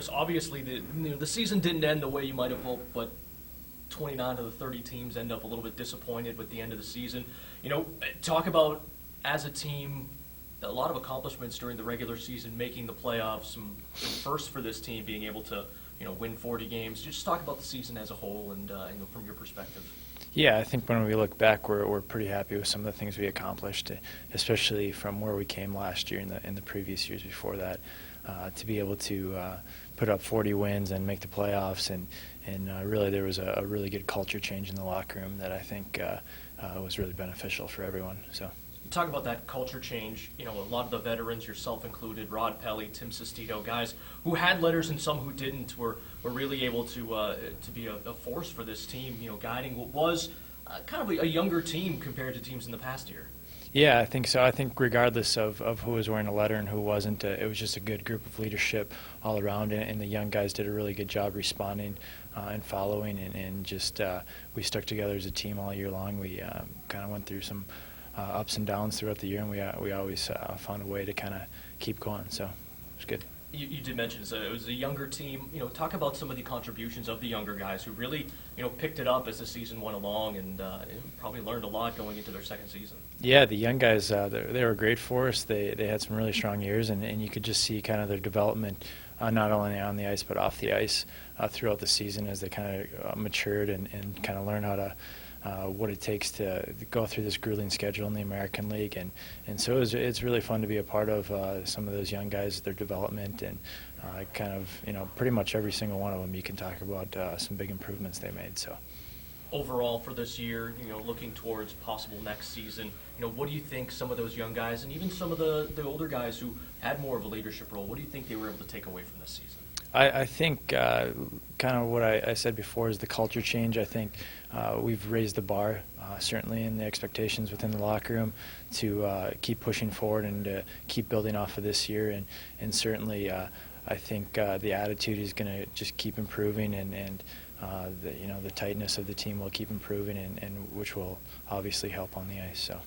Chris, obviously the season didn't end the way you might have hoped, but 29 of the 30 teams end up a little bit disappointed with the end of the season. Talk about, as a team, a lot of accomplishments during the regular season, making the playoffs, some firsts for this team, being able to win 40 games. Just talk about the season as a whole and from your perspective. Yeah, I think when we look back, we're pretty happy with some of the things we accomplished, especially from where we came last year and in the previous years before that. To be able to put up 40 wins and make the playoffs, and really there was a really good culture change in the locker room that I think was really beneficial for everyone. So. Talk about that culture change. A lot of the veterans, yourself included, Rod Pelly, Tim Sestito, guys who had letters and some who didn't, were really able to be a force for this team. Guiding what was kind of a younger team compared to teams in the past year. Yeah, I think so. I think regardless of who was wearing a letter and who wasn't, it was just a good group of leadership all around, and the young guys did a really good job responding and following, and just we stuck together as a team all year long. We kind of went through some ups and downs throughout the year, and we always found a way to kind of keep going, so it was good. You did mention it was a younger team. Talk about some of the contributions of the younger guys who really, picked it up as the season went along and probably learned a lot going into their second season. Yeah, the young guys, they were great for us. They had some really strong years, and you could just see kind of their development, not only on the ice but off the ice throughout the season as they kind of matured and kind of learned how to what it takes to go through this grueling schedule in the American League, and so it's really fun to be a part of some of those young guys, their development, and kind of pretty much every single one of them you can talk about some big improvements they made. So overall for this year, looking towards possible next season, what do you think some of those young guys and even some of the older guys who had more of a leadership role, what do you think they were able to take away from this season? I think kind of what I said before is the culture change. I think we've raised the bar, certainly in the expectations within the locker room to keep pushing forward and to keep building off of this year. And certainly I think the attitude is going to just keep improving, and the tightness of the team will keep improving, and which will obviously help on the ice. So.